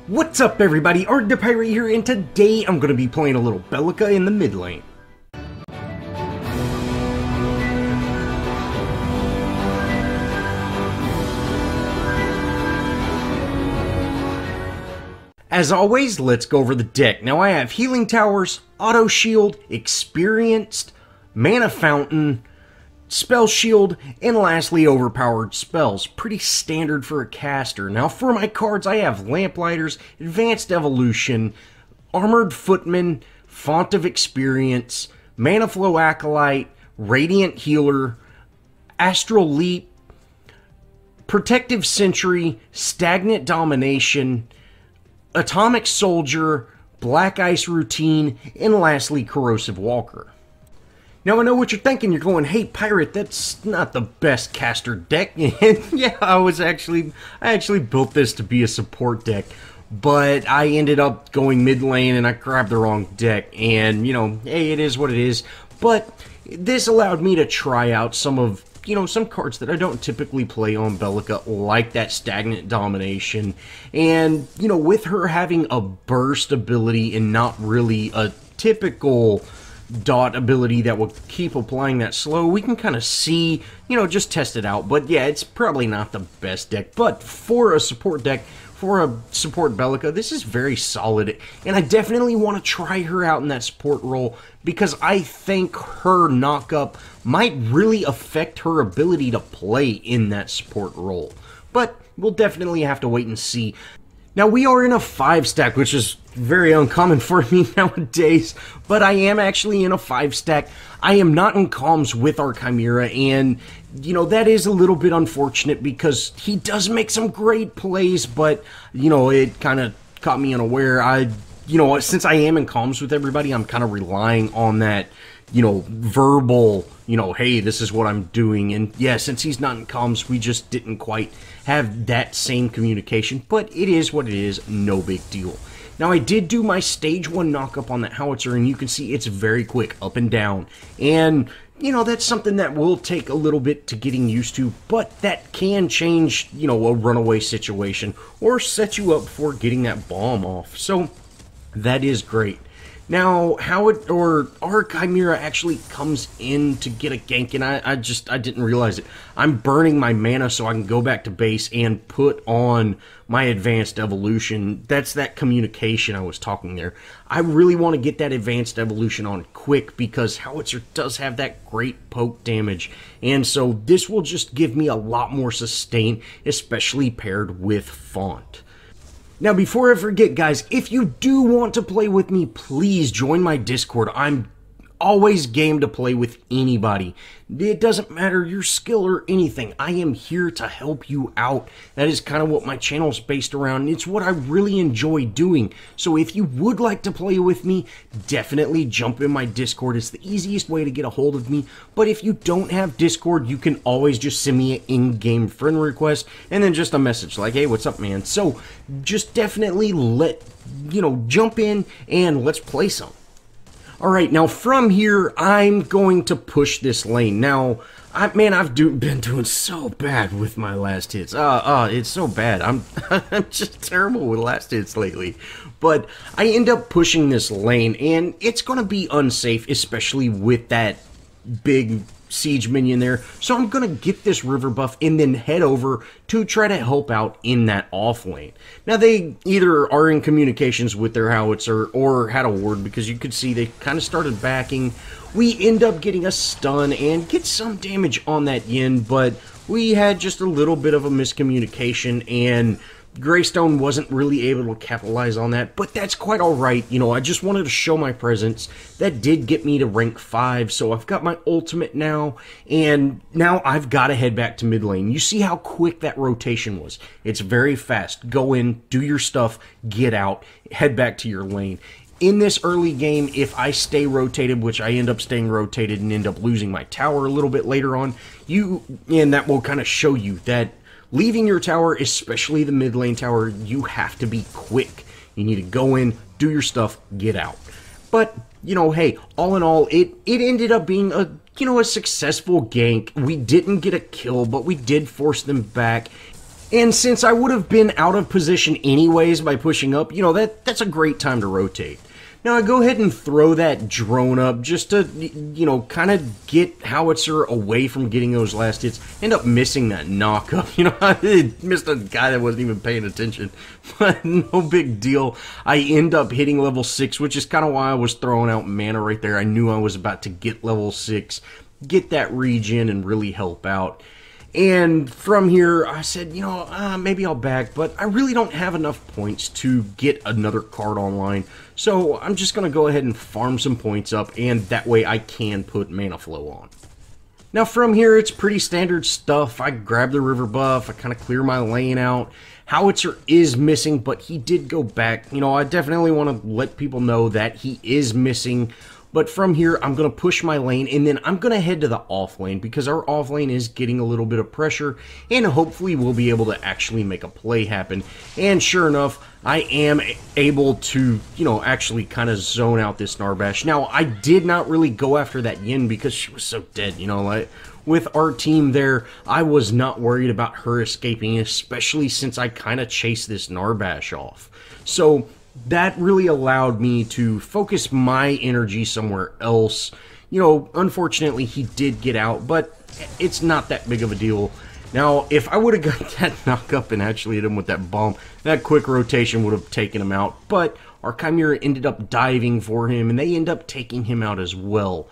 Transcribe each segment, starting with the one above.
What's up everybody, Arrg The Pirate here, and today I'm going to be playing a little Belica in the mid lane. As always, let's go over the deck. Now I have Healing Towers, Auto Shield, Experienced, Mana Fountain, Spell Shield, and lastly Overpowered Spells. Pretty standard for a caster. Now for my cards, I have Lamplighters, Advanced Evolution, Armored Footman, Font of Experience, Mana Flow Acolyte, Radiant Healer, Astral Leap, Protective Sentry, Stagnant Domination, Atomic Soldier, Black Ice Routine, and lastly Corrosive Walker. Now I know what you're thinking, you're going, hey Pirate, that's not the best caster deck. And yeah, I actually built this to be a support deck, but I ended up going mid lane and I grabbed the wrong deck, and you know, hey, it is what it is. But this allowed me to try out some cards that I don't typically play on Belica, like that Stagnant Domination. And, you know, with her having a burst ability and not really a typical dot ability that will keep applying that slow, we can kind of see, you know, just test it out. But yeah, it's probably not the best deck, but for a support deck, for a support Belica, this is very solid, and I definitely want to try her out in that support role because I think her knockup might really affect her ability to play in that support role. But we'll definitely have to wait and see. Now we are in a 5-stack, which is very uncommon for me nowadays, but I am actually in a 5-stack. I am not in comms with our Chimera, and you know, that is a little bit unfortunate because he does make some great plays, but you know, it kind of caught me unaware. You know, since I am in comms with everybody, I'm kind of relying on that, you know, verbal, you know, hey, this is what I'm doing. And yeah, since he's not in comms, we just didn't quite have that same communication, but it is what it is, no big deal. Now I did do my stage 1 knockup on that howitzer, and you can see it's very quick, up and down. And you know, that's something that will take a little bit to getting used to, but that can change, you know, a runaway situation or set you up for getting that bomb off. So that is great. Now, our Chimera actually comes in to get a gank, and I didn't realize it. I'm burning my mana so I can go back to base and put on my Advanced Evolution. That's that communication I was talking there. I really want to get that Advanced Evolution on quick because Howitzer does have that great poke damage, and so this will just give me a lot more sustain, especially paired with Font. Now, before I forget, guys, if you do want to play with me, please join my Discord. I'm always game to play with anybody. It doesn't matter your skill or anything. I am here to help you out. That is kind of what my channel is based around. It's what I really enjoy doing. So if you would like to play with me, definitely jump in my Discord. It's the easiest way to get a hold of me. But if you don't have Discord, you can always just send me an in-game friend request and then just a message like, hey, what's up, man? So just definitely jump in and let's play some. Alright, now from here, I'm going to push this lane. Now, I've been doing so bad with my last hits. It's so bad. I'm just terrible with last hits lately. But I end up pushing this lane, and it's going to be unsafe, especially with that big siege minion there. So I'm going to get this river buff and then head over to try to help out in that off lane. Now they either are in communications with their howitzer or had a ward, because you could see they kind of started backing. We end up getting a stun and get some damage on that yin, but we had just a little bit of a miscommunication, and Greystone wasn't really able to capitalize on that, but that's quite alright. You know, I just wanted to show my presence. That did get me to rank 5, so I've got my ultimate now, and now I've got to head back to mid lane. You see how quick that rotation was. It's very fast. Go in, do your stuff, get out, head back to your lane. In this early game, if I stay rotated, which I end up staying rotated and end up losing my tower a little bit later on, and that will kind of show you that leaving your tower, especially the mid lane tower, you have to be quick. You need to go in, do your stuff, get out. But, you know, hey, all in all, it ended up being a successful gank. We didn't get a kill, but we did force them back. And since I would have been out of position anyways by pushing up, you know, that's a great time to rotate. Now I go ahead and throw that drone up just to, you know, kind of get Howitzer away from getting those last hits. End up missing that knockup. You know, I missed a guy that wasn't even paying attention. But no big deal. I end up hitting level 6, which is kind of why I was throwing out mana right there. I knew I was about to get level 6, get that regen, and really help out. And from here, I said, you know, maybe I'll back, but I really don't have enough points to get another card online. So I'm just going to go ahead and farm some points up, and that way I can put Mana Flow on. Now from here, it's pretty standard stuff. I grab the river buff, I kind of clear my lane out. Howitzer is missing, but he did go back. You know, I definitely want to let people know that he is missing. But from here, I'm going to push my lane, and then I'm going to head to the off lane, because our off lane is getting a little bit of pressure, and hopefully we'll be able to actually make a play happen. And sure enough, I am able to, you know, actually kind of zone out this Narbash. Now, I did not really go after that Yin because she was so dead, you know, like, with our team there, I was not worried about her escaping, especially since I kind of chased this Narbash off. So that really allowed me to focus my energy somewhere else. You know, unfortunately, he did get out, but it's not that big of a deal. Now, if I would have got that knock up and actually hit him with that bomb, that quick rotation would have taken him out. But our Chimera ended up diving for him, and they end up taking him out as well.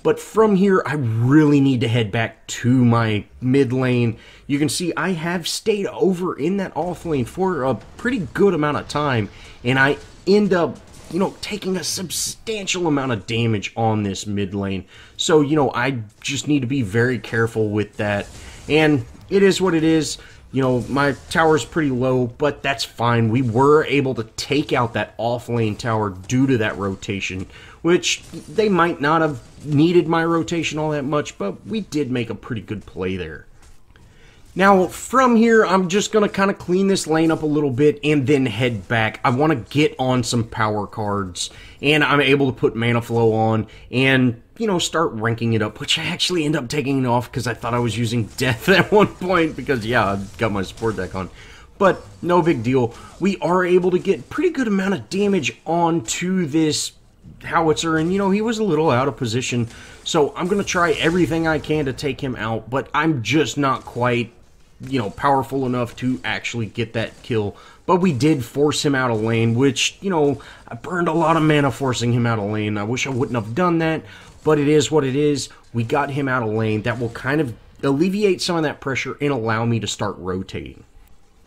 But from here, I really need to head back to my mid lane. You can see I have stayed over in that off lane for a pretty good amount of time, and I end up, you know, taking a substantial amount of damage on this mid lane. So, you know, I just need to be very careful with that. And it is what it is. You know, my tower's pretty low, but that's fine. We were able to take out that off lane tower due to that rotation, which they might not have needed my rotation all that much, but we did make a pretty good play there. Now, from here, I'm just going to kind of clean this lane up a little bit and then head back. I want to get on some power cards, and I'm able to put Mana Flow on and, you know, start ranking it up, which I actually end up taking it off because I thought I was using Death at one point because, yeah, I've got my support deck on. But no big deal. We are able to get pretty good amount of damage onto this Howitzer, and, you know, he was a little out of position, so I'm going to try everything I can to take him out, but I'm just not quite, you know, powerful enough to actually get that kill. But we did force him out of lane, which, you know, I burned a lot of mana forcing him out of lane. I wish I wouldn't have done that, but it is what it is. We got him out of lane. That will kind of alleviate some of that pressure and allow me to start rotating.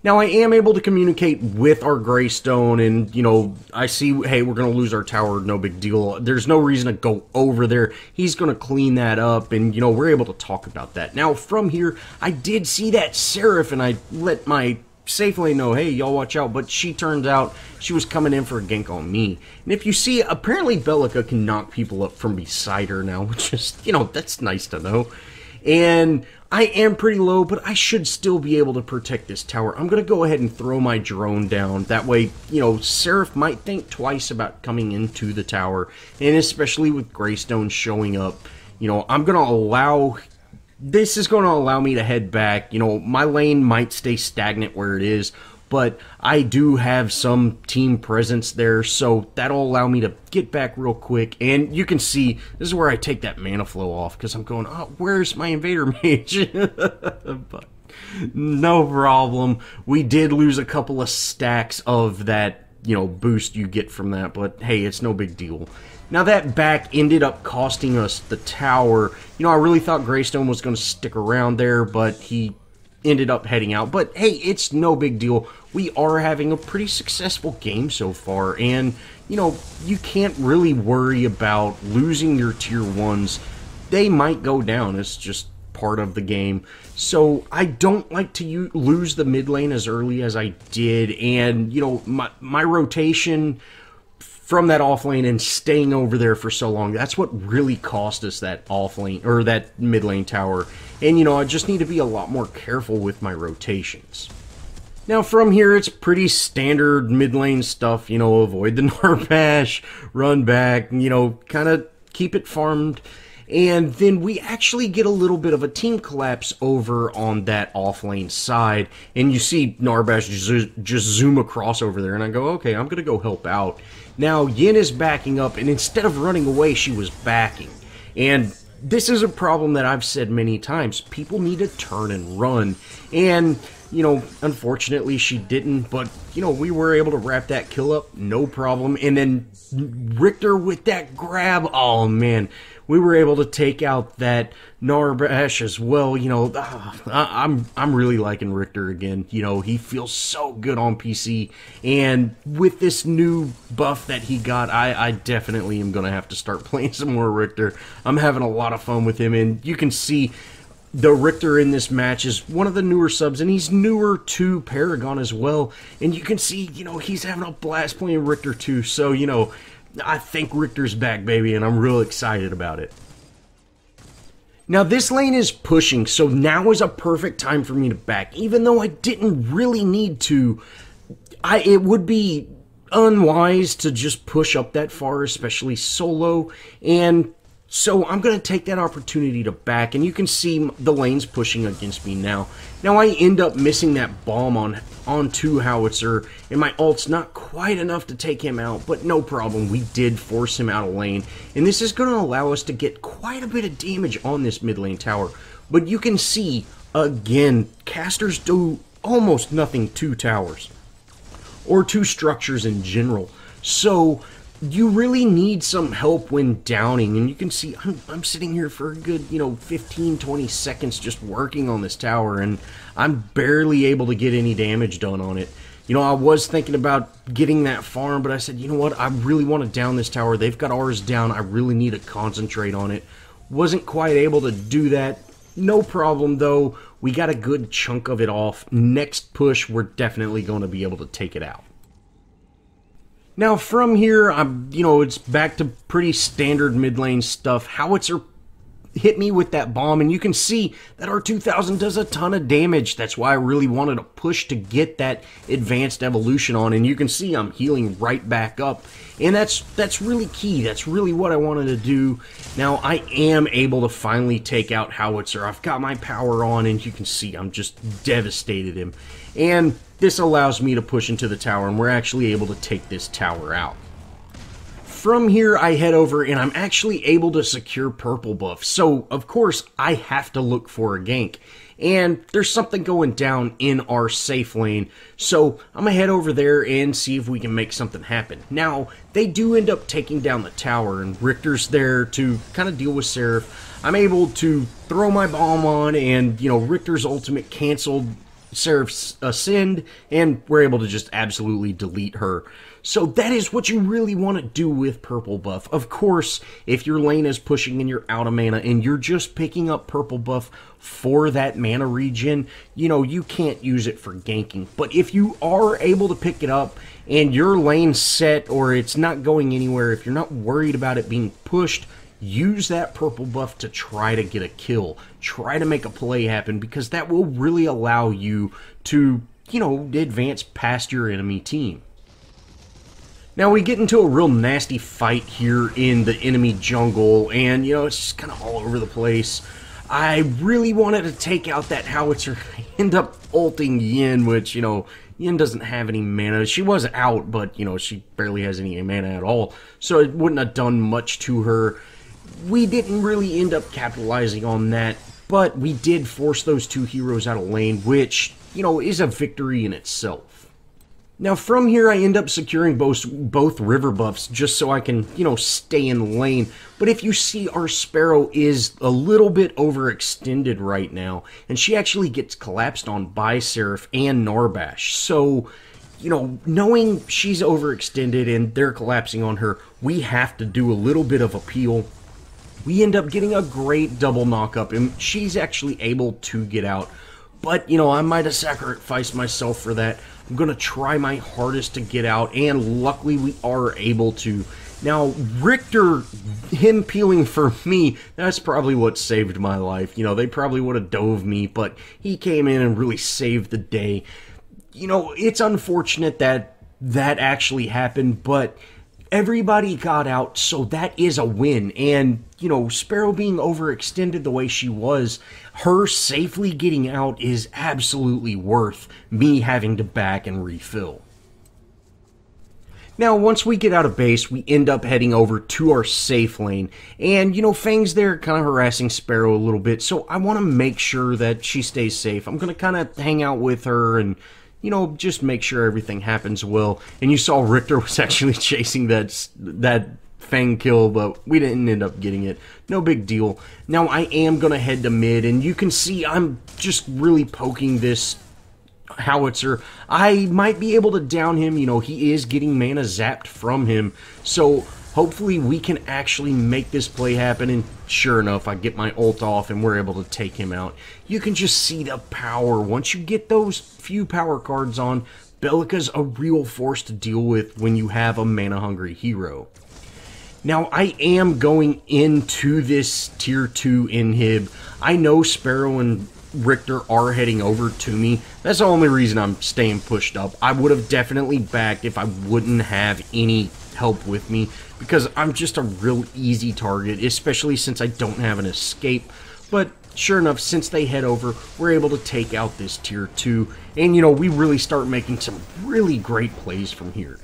Now, I am able to communicate with our Greystone, and, you know, I see, hey, we're going to lose our tower, no big deal. There's no reason to go over there. He's going to clean that up, and, you know, we're able to talk about that. Now, from here, I did see that Seraph, and I let my safe lane know, hey, y'all watch out, but she turns out she was coming in for a gank on me. And if you see, apparently Belica can knock people up from beside her now, which is, you know, that's nice to know. And I am pretty low, but I should still be able to protect this tower. I'm going to go ahead and throw my drone down. That way, you know, Seraph might think twice about coming into the tower. And especially with Greystone showing up, you know, I'm going to allow... This is going to allow me to head back. You know, my lane might stay stagnant where it is, but I do have some team presence there, so that'll allow me to get back real quick. And you can see, this is where I take that Mana Flow off, because I'm going, oh, where's my Invader Mage? But no problem. We did lose a couple of stacks of that, you know, boost you get from that, but hey, it's no big deal. Now, that back ended up costing us the tower. You know, I really thought Greystone was going to stick around there, but he ended up heading out. But hey, it's no big deal. We are having a pretty successful game so far, and, you know, you can't really worry about losing your tier 1s. They might go down. It's just part of the game. So I don't like to lose the mid lane as early as I did, and, you know, my rotation from that off lane and staying over there for so long, that's what really cost us that off lane, or that mid lane tower. And, you know, I just need to be a lot more careful with my rotations. Now, from here, it's pretty standard mid lane stuff, you know, avoid the Narbash, run back, you know, kind of keep it farmed. And then we actually get a little bit of a team collapse over on that off lane side. And you see Narbash just zoom across over there. And I go, okay, I'm going to go help out. Now, Yin is backing up. And instead of running away, she was backing. And this is a problem that I've said many times. People need to turn and run. And, you know, unfortunately she didn't. But, you know, we were able to wrap that kill up. No problem. And then Richter with that grab. Oh, man. We were able to take out that Narbash as well. You know, I'm really liking Richter again. You know, he feels so good on PC. And with this new buff that he got, I definitely am going to have to start playing some more Richter. I'm having a lot of fun with him. And you can see the Richter in this match is one of the newer subs, and he's newer to Paragon as well. And you can see, you know, he's having a blast playing Richter too. So, you know, I think Richter's back, baby, and I'm real excited about it. Now, this lane is pushing, so now is a perfect time for me to back. Even though I didn't really need to, it would be unwise to just push up that far, especially solo, and so I'm going to take that opportunity to back, and you can see the lanes pushing against me now. Now I end up missing that bomb onto Howitzer, and my ult's not quite enough to take him out, but no problem. We did force him out of lane, and this is going to allow us to get quite a bit of damage on this mid lane tower. But you can see, again, casters do almost nothing to towers, or to structures in general. So you really need some help when downing, and you can see I'm sitting here for a good, you know, 15-20 seconds just working on this tower, and I'm barely able to get any damage done on it. You know, I was thinking about getting that farm, but I said, you know what, I really want to down this tower. They've got ours down. I really need to concentrate on it. Wasn't quite able to do that. No problem, though. We got a good chunk of it off. Next push, we're definitely going to be able to take it out. Now from here, you know, it's back to pretty standard mid lane stuff. Howitzer hit me with that bomb, and you can see that our 2000 does a ton of damage. That's why I really wanted to push to get that advanced evolution on, and you can see I'm healing right back up, and that's really key. That's really what I wanted to do. Now I am able to finally take out Howitzer. I've got my power on, and you can see I'm just devastated him, and this allows me to push into the tower, and we're actually able to take this tower out. From here, I head over, and I'm actually able to secure purple buff. So, of course, I have to look for a gank. And there's something going down in our safe lane. So, I'm going to head over there and see if we can make something happen. Now, they do end up taking down the tower, and Richter's there to kind of deal with Seraph. I'm able to throw my bomb on, and, you know, Richter's ultimate canceled Seraph's ascend, and we're able to just absolutely delete her. So that is what you really want to do with purple buff. Of course, if your lane is pushing and you're out of mana and you're just picking up purple buff for that mana regen, you know, you can't use it for ganking. But if you are able to pick it up and your lane's set or it's not going anywhere, if you're not worried about it being pushed, use that purple buff to try to get a kill. Try to make a play happen, because that will really allow you to, you know, advance past your enemy team. Now we get into a real nasty fight here in the enemy jungle, and, you know, it's just kind of all over the place. I really wanted to take out that Howitzer. I end up ulting Yin, which, you know, Yin doesn't have any mana. She was out, but, you know, she barely has any mana at all, so it wouldn't have done much to her. We didn't really end up capitalizing on that, but we did force those two heroes out of lane, which, you know, is a victory in itself. Now from here, I end up securing both river buffs just so I can, you know, stay in lane. But if you see, our Sparrow is a little bit overextended right now, and she actually gets collapsed on by Seraph and Narbash. So, you know, knowing she's overextended and they're collapsing on her, we have to do a little bit of appeal. We end up getting a great double knock-up, and she's actually able to get out. But, you know, I might have sacrificed myself for that. I'm going to try my hardest to get out, and luckily we are able to. Now, Richter, him peeling for me, that's probably what saved my life. You know, they probably would have dove me, but he came in and really saved the day. You know, it's unfortunate that that actually happened, but Everybody got out, so that is a win. And, you know, Sparrow being overextended the way she was, her safely getting out is absolutely worth me having to back and refill. Now, once we get out of base, we end up heading over to our safe lane. And, you know, Fang's there kind of harassing Sparrow a little bit, so I want to make sure that she stays safe. I'm going to kind of hang out with her and, you know, just make sure everything happens well. And you saw Richter was actually chasing that Fang kill, but we didn't end up getting it. No big deal. Now, I am going to head to mid, and you can see I'm just really poking this howitzer. I might be able to down him. You know, he is getting mana zapped from him, so hopefully we can actually make this play happen. And sure enough, I get my ult off and we're able to take him out. You can just see the power. Once you get those few power cards on, Belica's a real force to deal with when you have a mana-hungry hero. Now, I am going into this tier 2 inhib. I know Sparrow and Richter are heading over to me. That's the only reason I'm staying pushed up. I would have definitely backed if I wouldn't have any help with me, because I'm just a real easy target, especially since I don't have an escape. But sure enough, since they head over, we're able to take out this tier 2, and you know, we really start making some really great plays from here.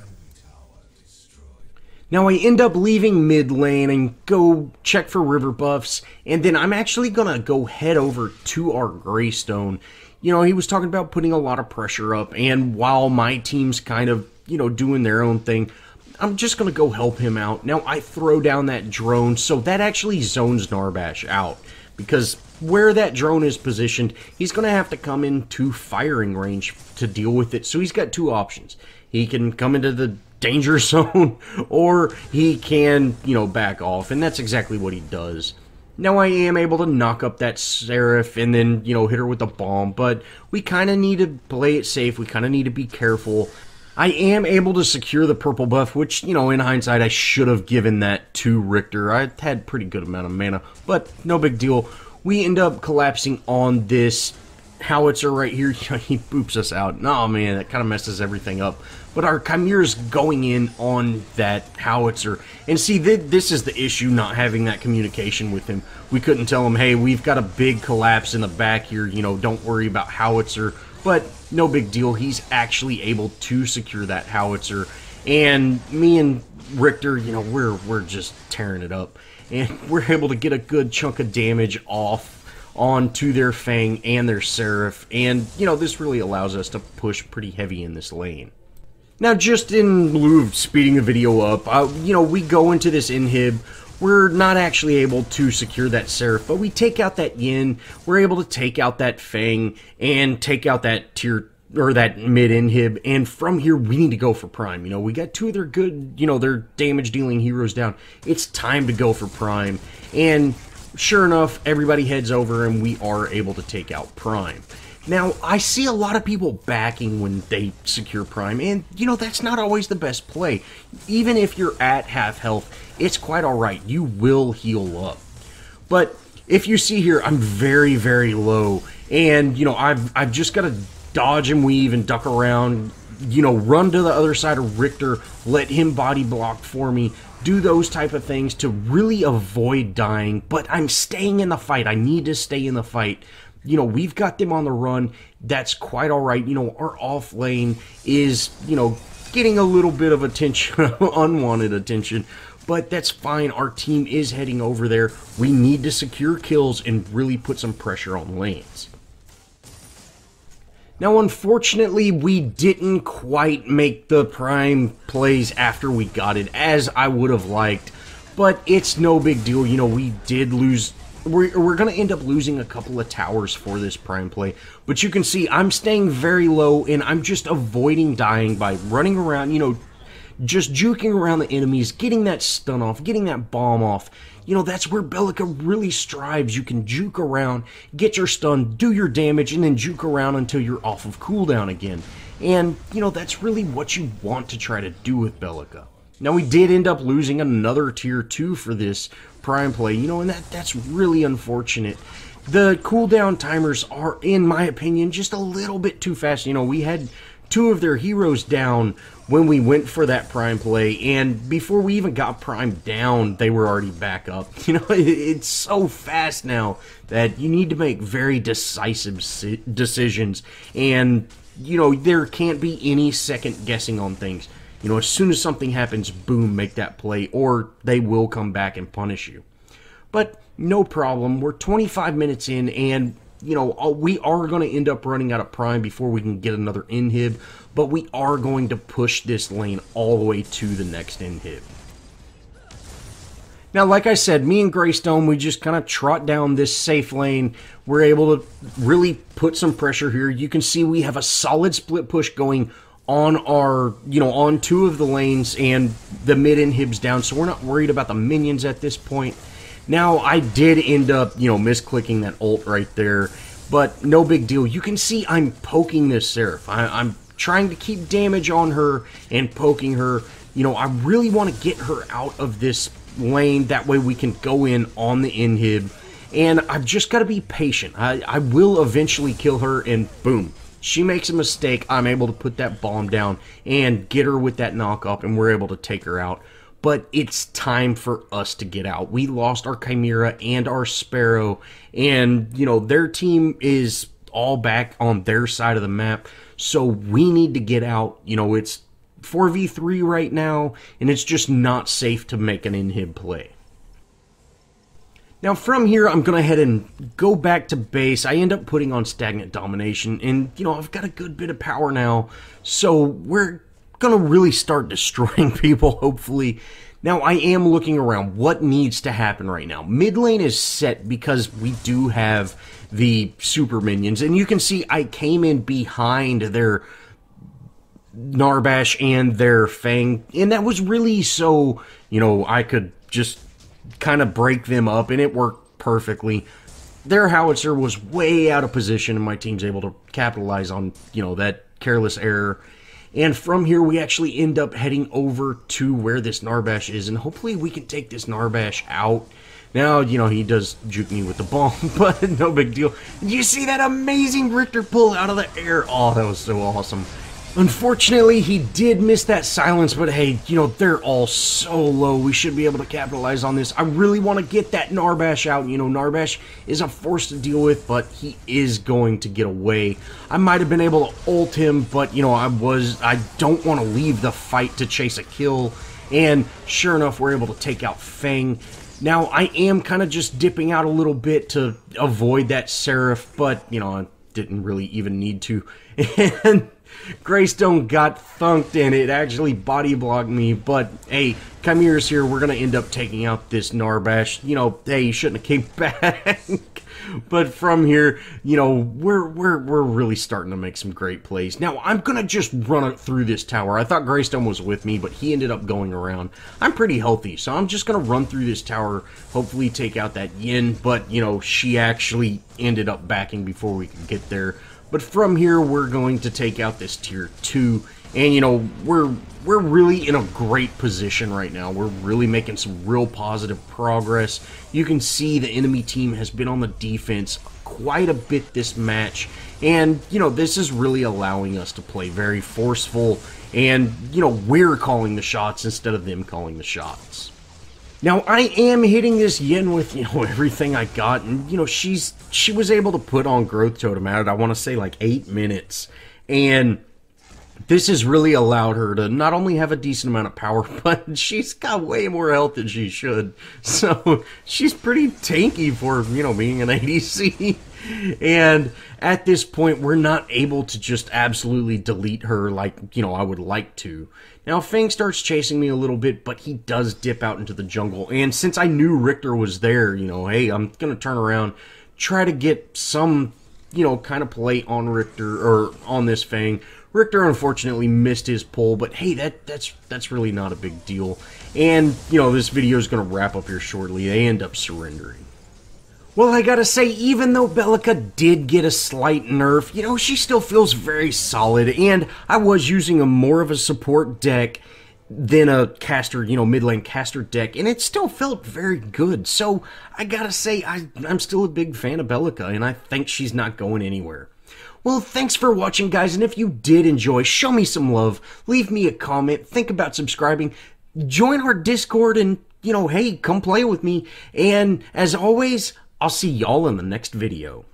Now I end up leaving mid lane and go check for river buffs, and then I'm actually gonna go head over to our Greystone. You know, he was talking about putting a lot of pressure up, and while my team's kind of, you know, doing their own thing, I'm just gonna go help him out. Now I throw down that drone, so that actually zones Narbash out, because where that drone is positioned, he's gonna have to come into firing range to deal with it. So he's got two options. He can come into the danger zone, or he can, you know, back off, and that's exactly what he does. Now I am able to knock up that Seraph and then, you know, hit her with a bomb, but we kind of need to play it safe. We kind of need to be careful. I am able to secure the purple buff, which, you know, in hindsight, I should have given that to Richter. I had pretty good amount of mana, but no big deal. We end up collapsing on this howitzer right here. He boops us out. Oh man, that kind of messes everything up. But our Chimera's going in on that howitzer. And see, this is the issue, not having that communication with him. We couldn't tell him, hey, we've got a big collapse in the back here, you know, don't worry about howitzer. But no big deal, he's actually able to secure that howitzer. And me and Richter, you know, we're just tearing it up. And we're able to get a good chunk of damage off onto their Fang and their Seraph. And, you know, this really allows us to push pretty heavy in this lane. Now, just in lieu of speeding the video up, you know, we go into this inhib. We're not actually able to secure that Seraph, but we take out that Yin. We're able to take out that Fang and take out that tier, or that mid inhib. And from here, we need to go for Prime. You know, we got two of their good, you know, their damage dealing heroes down. It's time to go for Prime. And sure enough, everybody heads over and we are able to take out Prime. Now, I see a lot of people backing when they secure Prime, and, you know, that's not always the best play. Even if you're at half health, it's quite alright. You will heal up. But if you see here, I'm very, very low, and, you know, I've just got to dodge and weave and duck around, you know, run to the other side of Richter, let him body block for me, do those type of things to really avoid dying, but I'm staying in the fight. I need to stay in the fight. You know, we've got them on the run. That's quite all right. You know, our off lane is, you know, getting a little bit of attention, unwanted attention, but that's fine. Our team is heading over there. We need to secure kills and really put some pressure on lanes. Now, unfortunately, we didn't quite make the Prime plays after we got it, as I would have liked, but it's no big deal. You know, we did lose. We're going to end up losing a couple of towers for this Prime play, but you can see I'm staying very low, and I'm just avoiding dying by running around, you know, just juking around the enemies, getting that stun off, getting that bomb off. You know, that's where Belica really strives. You can juke around, get your stun, do your damage, and then juke around until you're off of cooldown again. And, you know, that's really what you want to try to do with Belica. Now, we did end up losing another tier 2 for this Prime play, you know, and that's really unfortunate. The cooldown timers are, in my opinion, just a little bit too fast. You know, we had two of their heroes down when we went for that prime play, and before we even got prime down, they were already back up. You know, it's so fast now that you need to make very decisive decisions, and, you know, there can't be any second guessing on things. You know, as soon as something happens, boom, make that play, or they will come back and punish you. But no problem, we're 25 minutes in, and you know, we are going to end up running out of prime before we can get another inhib, but we are going to push this lane all the way to the next inhib. Now, like I said, me and Greystone, we just kind of trot down this safe lane. We're able to really put some pressure here. You can see we have a solid split push going on our, you know, on two of the lanes, and the mid inhib's down, so we're not worried about the minions at this point. Now, I did end up, you know, misclicking that ult right there, but no big deal. You can see I'm poking this Seraph. I'm trying to keep damage on her and poking her. You know, I really want to get her out of this lane. That way we can go in on the inhib, and I've just got to be patient. I will eventually kill her, and boom. She makes a mistake. I'm able to put that bomb down and get her with that knock up, and we're able to take her out. But it's time for us to get out. We lost our Chimera and our Sparrow, and, you know, their team is all back on their side of the map, so we need to get out. You know, it's 4v3 right now, and it's just not safe to make an inhib play. Now, from here, I'm going to head and go back to base. I end up putting on Stagnant Domination, and, you know, I've got a good bit of power now, so we're gonna really start destroying people, hopefully. Now, I am looking around. What needs to happen right now? Mid lane is set because we do have the super minions, and you can see I came in behind their Narbash and their Fang, and that was really so, you know, I could just kind of break them up, and it worked perfectly. Their howitzer was way out of position, and my team's able to capitalize on, you know, that careless error. And from here, we actually end up heading over to where this Narbash is, and hopefully we can take this Narbash out. Now, you know, he does juke me with the bomb, but no big deal. Did you see that amazing Richter pull out of the air? Oh, that was so awesome. Unfortunately, he did miss that silence, but hey, you know, they're all so low. We should be able to capitalize on this. I really want to get that Narbash out. You know, Narbash is a force to deal with, but he is going to get away. I might have been able to ult him, but, you know, I don't want to leave the fight to chase a kill. And sure enough, we're able to take out Fang. Now, I am kind of just dipping out a little bit to avoid that Seraph, but, you know, I didn't really even need to. And Greystone got thunked, and it actually body blocked me, but hey, Chimera's here. We're going to end up taking out this Narbash. You know, hey, you shouldn't have came back. But from here, you know, we're really starting to make some great plays. Now, I'm going to just run it through this tower. I thought Greystone was with me, but he ended up going around. I'm pretty healthy, so I'm just going to run through this tower, hopefully take out that Yin, but, you know, she actually ended up backing before we could get there. But from here, we're going to take out this tier 2, and, you know, we're really in a great position right now. We're really making some real positive progress. You can see the enemy team has been on the defense quite a bit this match, and, you know, this is really allowing us to play very forceful, and, you know, we're calling the shots instead of them calling the shots. Now, I am hitting this Yin with, you know, everything I got, and, you know, she was able to put on Growth Totem at it, I want to say, like 8 minutes, and this has really allowed her to not only have a decent amount of power, but she's got way more health than she should, so she's pretty tanky for, you know, being an ADC. And at this point, we're not able to just absolutely delete her like, you know, I would like to. Now, Fang starts chasing me a little bit, but he does dip out into the jungle. And since I knew Richter was there, you know, hey, I'm going to turn around, try to get some, you know, kind of play on Richter, or on this Fang. Richter unfortunately missed his pull, but hey, that's really not a big deal. And, you know, this video is going to wrap up here shortly. They end up surrendering. Well, I gotta say, even though Belica did get a slight nerf, you know, she still feels very solid, and I was using more of a support deck than a caster, you know, mid lane caster deck, and it still felt very good. So, I gotta say, I'm still a big fan of Belica, and I think she's not going anywhere. Well, thanks for watching, guys, and if you did enjoy, show me some love, leave me a comment, think about subscribing, join our Discord, and, hey, come play with me. And as always, I'll see y'all in the next video.